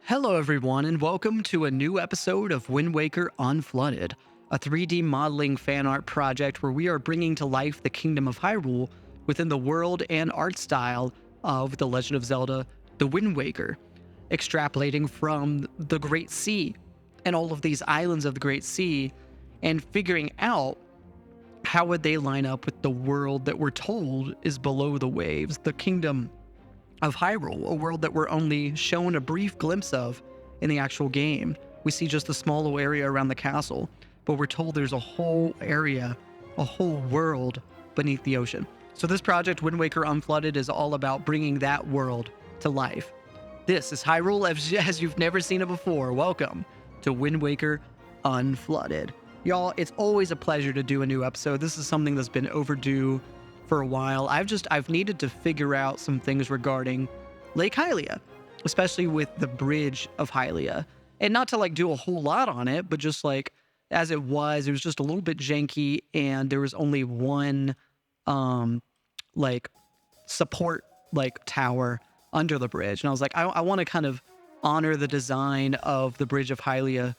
Hello, everyone, and welcome to a new episode of Wind Waker Unflooded, a 3D modeling fan art project where we are bringing to life the Kingdom of Hyrule within the world and art style of The Legend of Zelda, The Wind Waker, extrapolating from the Great Sea and all of these islands of the Great Sea and figuring out how would they line up with the world that we're told is below the waves, the Kingdom of Hyrule, a world that we're only shown a brief glimpse of in the actual game. We see just a small little area around the castle, but we're told there's a whole area, a whole world beneath the ocean. So this project, Wind Waker Unflooded, is all about bringing that world to life. This is Hyrule as you've never seen it before. Welcome to Wind Waker Unflooded. Y'all, it's always a pleasure to do a new episode. This is something that's been overdue for a while. I've needed to figure out some things regarding Lake Hylia, especially with the bridge of Hylia, and not to do a whole lot on it, but just as it was just a little bit janky, and there was only one support tower under the bridge, and I was like, I want to kind of honor the design of the bridge of Hylia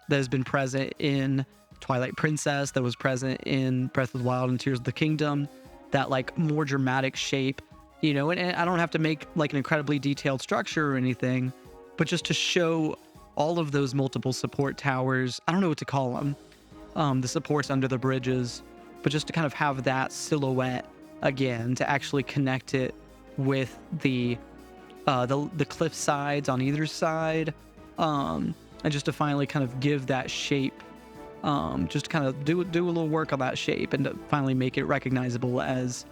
that has been present in Twilight Princess, that was present in Breath of the Wild and Tears of the Kingdom, that more dramatic shape, and I don't have to make an incredibly detailed structure or anything, but just to show all of those multiple support towers. I don't know what to call them, the supports under the bridges, but just to kind of have that silhouette again, to actually connect it with the cliff sides on either side, and just to finally kind of give that shape. Just to kind of do a little work on that shape and to finally make it recognizable as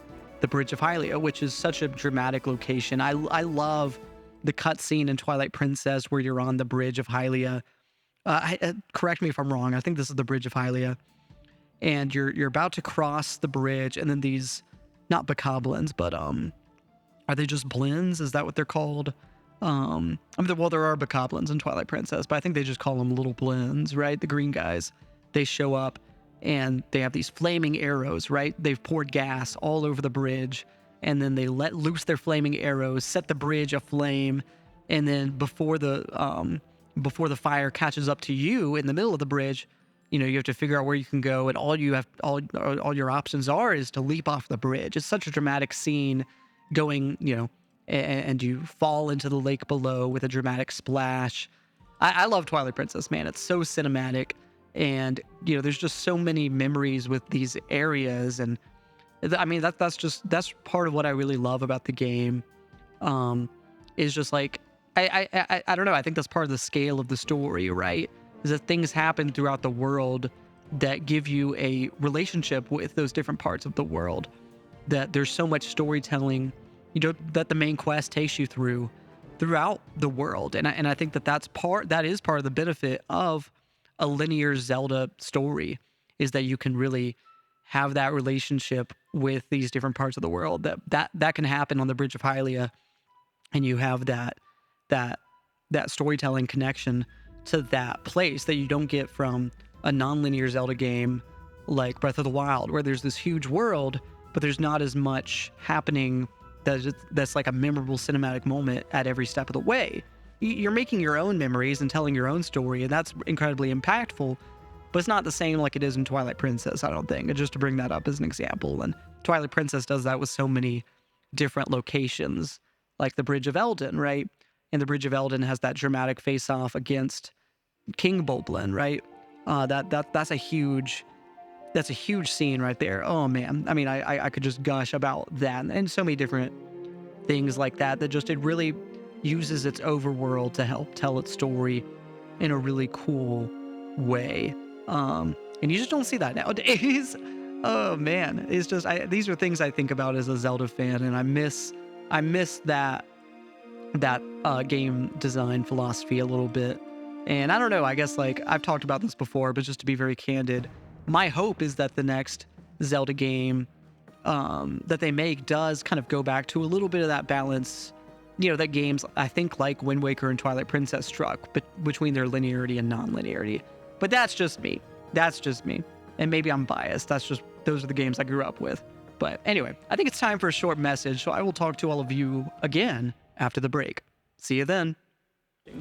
the Bridge of Hylia, which is such a dramatic location. I love the cutscene in Twilight Princess where you're on the Bridge of Hylia. Correct me if I'm wrong. I think this is the Bridge of Hylia, and you're about to cross the bridge, and then these, not bokoblins, but are they just blins? Is that what they're called? There are bokoblins in Twilight Princess, but I think they just call them little blins, right? The green guys. They show up and they have these flaming arrows, right? They've poured gas all over the bridge, and then they let loose their flaming arrows, set the bridge aflame, and then before the fire catches up to you in the middle of the bridge, you have to figure out where you can go, and all your options is to leap off the bridge. It's such a dramatic scene going, and you fall into the lake below with a dramatic splash. I love Twilight Princess, man. It's so cinematic. And, there's just so many memories with these areas. And I mean, that's part of what I really love about the game. Is just I don't know. I think that's part of the scale of the story, right? Is that things happen throughout the world that give you a relationship with those different parts of the world, that there's so much storytelling, that the main quest takes you throughout the world. And I think that is part of the benefit of a linear Zelda story, is that you can really have that relationship with these different parts of the world. That can happen on the Bridge of Hylia, and you have that storytelling connection to that place that you don't get from a non-linear Zelda game like Breath of the Wild, where there's this huge world, but there's not as much happening that's like a memorable cinematic moment at every step of the way. You're making your own memories and telling your own story, and that's incredibly impactful, but it's not the same like it is in Twilight Princess, I don't think. And just to bring that up as an example, and Twilight Princess does that with so many different locations, like the Bridge of Eldin, right? And the Bridge of Eldin has that dramatic face-off against King Boblin, right? That's a huge scene right there. Oh man, I mean, I could just gush about that, and so many different things like that just it really uses its overworld to help tell its story in a really cool way. And you just don't see that nowadays. Oh man, it's just these are things I think about as a Zelda fan, and I miss that game design philosophy a little bit. And I don't know, I guess I've talked about this before, but just to be very candid, my hope is that the next Zelda game that they make does kind of go back to a little bit of that balance, that games, I think, like Wind Waker and Twilight Princess struck between their linearity and non-linearity. But that's just me. And maybe I'm biased. Those are the games I grew up with. But anyway, I think it's time for a short message, so I will talk to all of you again after the break. See you then.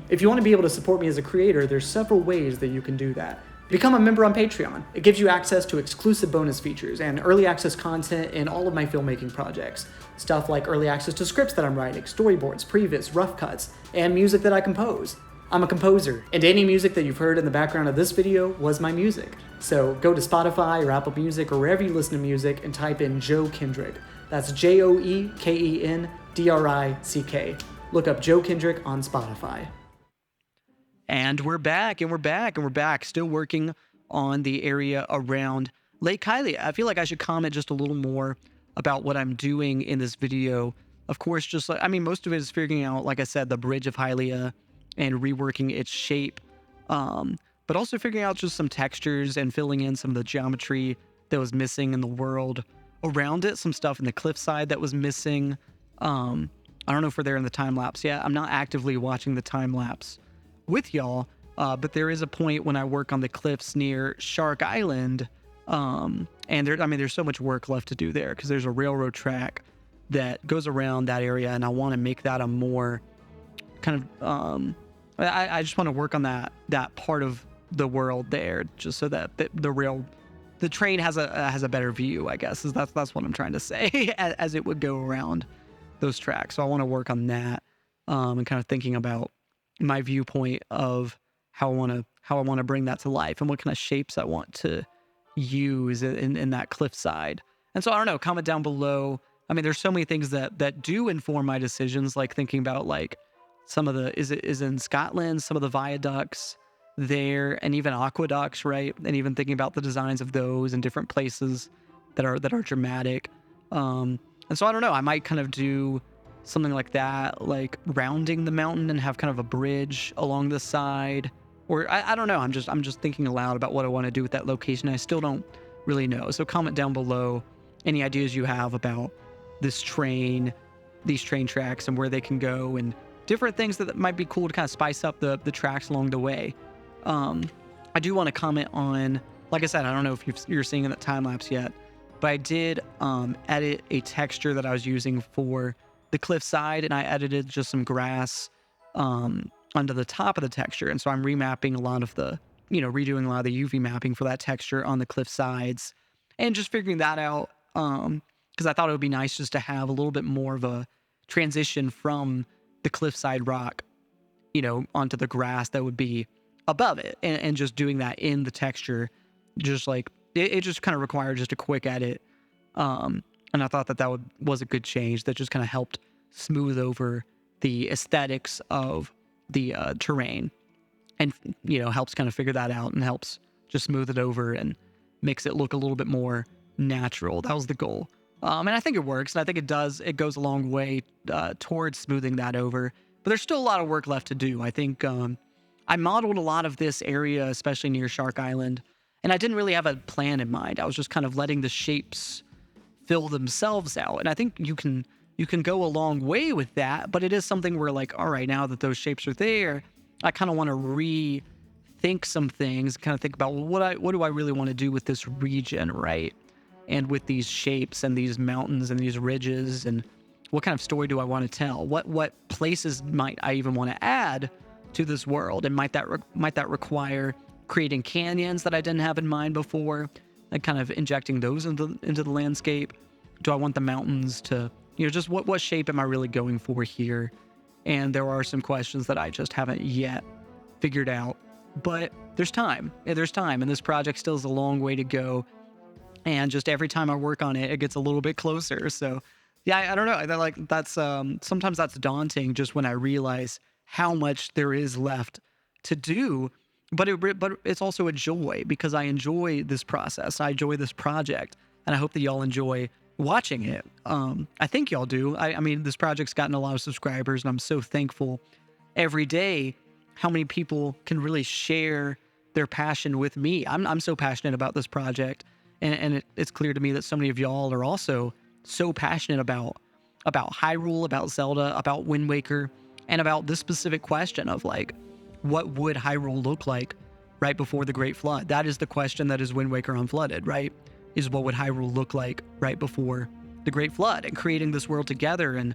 If you want to be able to support me as a creator, there's several ways that you can do that. Become a member on Patreon. It gives you access to exclusive bonus features and early access content in all of my filmmaking projects. Stuff like early access to scripts that I'm writing, storyboards, previs, rough cuts, and music that I compose. I'm a composer, and any music that you've heard in the background of this video was my music. So go to Spotify or Apple Music or wherever you listen to music and type in Joe Kendrick. That's JoeKendrick. Look up Joe Kendrick on Spotify. And we're back. Still working on the area around Lake Hylia. I feel like I should comment just a little more about what I'm doing in this video. Of course, just like, most of it is figuring out, like I said, the bridge of Hylia and reworking its shape. But also figuring out just some textures and filling in some of the geometry that was missing in the world around it. Some stuff in the cliffside that was missing. I don't know if we're there in the time lapse yet. I'm not actively watching the time lapse with y'all, but there is a point when I work on the cliffs near Shark Island, and there's so much work left to do there because there's a railroad track that goes around that area, and I want to make that a more kind of I just want to work on that part of the world there, just so that the train has a better view, I guess. That's what I'm trying to say as it would go around those tracks. So I want to work on that, and kind of thinking about my viewpoint of how I want to bring that to life and what kind of shapes I want to use in that cliffside. And so I don't know, comment down below. There's so many things that do inform my decisions, like thinking about like some of the is in Scotland, some of the viaducts there, and even aqueducts, right? And even thinking about the designs of those in different places that are dramatic. And so I don't know, I might kind of do something like that, like rounding the mountain and have kind of a bridge along the side, or I don't know. I'm just thinking aloud about what I want to do with that location. I still don't really know. So comment down below any ideas you have about these train tracks and where they can go, and different things that might be cool to kind of spice up the tracks along the way. I do want to comment on, like I said, I don't know if you're seeing in that time lapse yet, but I did edit a texture that I was using for the cliffside, and I edited just some grass under the top of the texture. And so I'm remapping a lot of the, redoing a lot of the UV mapping for that texture on the cliff sides, and just figuring that out, because I thought it would be nice just to have a little bit more of a transition from the cliffside rock, onto the grass that would be above it, and just doing that in the texture, just like it just kind of required just a quick edit. And I thought that was a good change that just kind of helped smooth over the aesthetics of the terrain, and helps kind of figure that out and helps just smooth it over and makes it look a little bit more natural. That was the goal. And I think it works, and I think it does. It goes a long way towards smoothing that over. But there's still a lot of work left to do. I think I modeled a lot of this area, especially near Shark Island, and I didn't really have a plan in mind. I was just kind of letting the shapes fill themselves out. And I think you can go a long way with that, but it is something where, like, all right, now that those shapes are there, I kind of want to rethink some things, kind of think about, well, what do I really want to do with this region, right? And with these shapes and these mountains and these ridges, and what kind of story do I want to tell? What places might I even want to add to this world? And might that require creating canyons that I didn't have in mind before, and kind of injecting those into the landscape? Do I want the mountains to, just what shape am I really going for here? And there are some questions that I just haven't yet figured out, but there's time. There's time, and this project still has a long way to go. And just every time I work on it, it gets a little bit closer. So yeah, I don't know. That's sometimes that's daunting, just when I realize how much there is left to do. But it's also a joy, because I enjoy this process. I enjoy this project, and I hope that y'all enjoy watching it. I think y'all do. I mean, this project's gotten a lot of subscribers, and I'm so thankful every day how many people can really share their passion with me. I'm so passionate about this project, and it's clear to me that so many of y'all are also so passionate about Hyrule, about Zelda, about Wind Waker, and about this specific question of, like, what would Hyrule look like right before the Great Flood? That is the question that is Wind Waker Unflooded, right? Is what would Hyrule look like right before the Great Flood? And creating this world together, and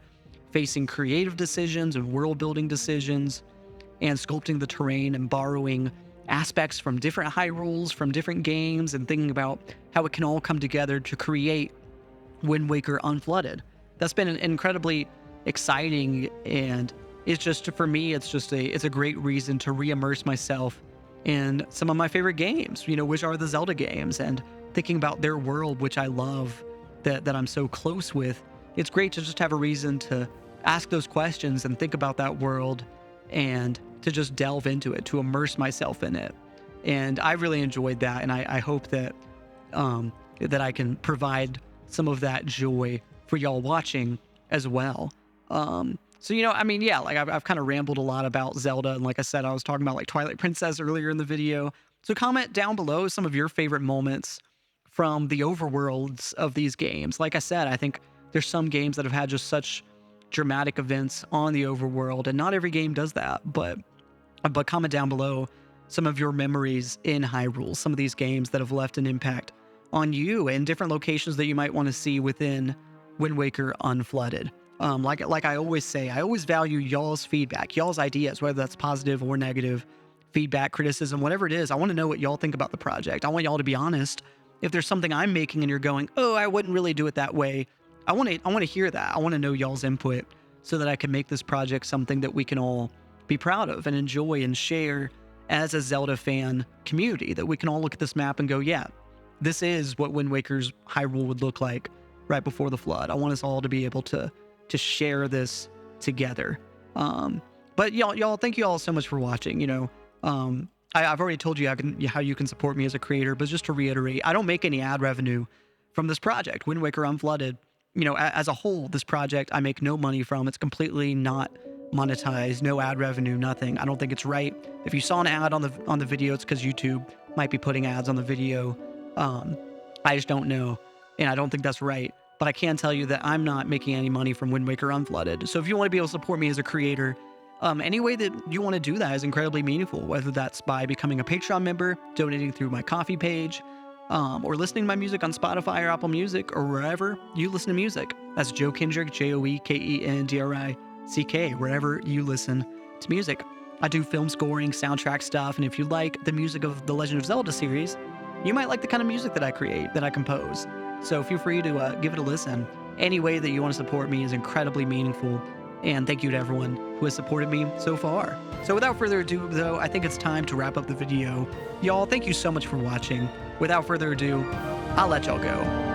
facing creative decisions and world building decisions, and sculpting the terrain and borrowing aspects from different Hyrules, from different games, and thinking about how it can all come together to create Wind Waker Unflooded. That's been incredibly exciting, and it's just, for me, it's a great reason to re-immerse myself in some of my favorite games, which are the Zelda games, and thinking about their world, which I love, that I'm so close with. It's great to just have a reason to ask those questions and think about that world and to just delve into it, to immerse myself in it. And I really enjoyed that, and I hope that that I can provide some of that joy for y'all watching as well. So, yeah, like I've kind of rambled a lot about Zelda, and like I said, I was talking about like Twilight Princess earlier in the video. So comment down below some of your favorite moments from the overworlds of these games. Like I said, I think there's some games that have had just such dramatic events on the overworld, and not every game does that, but comment down below some of your memories in Hyrule, some of these games that have left an impact on you, and different locations that you might want to see within Wind Waker Unflooded. Like I always say, I always value y'all's feedback, y'all's ideas, whether that's positive or negative feedback, criticism, whatever it is. I want to know what y'all think about the project. I want y'all to be honest. If there's something I'm making and you're going, oh, I wouldn't really do it that way, I want to hear that. I want to know y'all's input so that I can make this project something that we can all be proud of and enjoy and share as a Zelda fan community, that we can all look at this map and go, yeah, this is what Wind Waker's Hyrule would look like right before the flood. I want us all to be able to share this together. But y'all, thank you all so much for watching. I've already told you how you can support me as a creator, but just to reiterate, I don't make any ad revenue from this project, Wind Waker Unflooded. As a whole, this project I make no money from. It's completely not monetized, no ad revenue, nothing. I don't think it's right. If you saw an ad on the video, it's because YouTube might be putting ads on the video. I just don't know, and I don't think that's right. But I can tell you that I'm not making any money from Wind Waker Unflooded. So if you want to be able to support me as a creator, any way that you want to do that is incredibly meaningful, whether that's by becoming a Patreon member, donating through my Ko-fi page, or listening to my music on Spotify or Apple Music or wherever you listen to music. That's Joe Kendrick, JoeKendrick, wherever you listen to music. I do film scoring, soundtrack stuff, and if you like the music of the Legend of Zelda series, you might like the kind of music that I create, that I compose. So feel free to give it a listen. Any way that you want to support me is incredibly meaningful. And thank you to everyone who has supported me so far. So without further ado, though, I think it's time to wrap up the video. Y'all, thank you so much for watching. Without further ado, I'll let y'all go.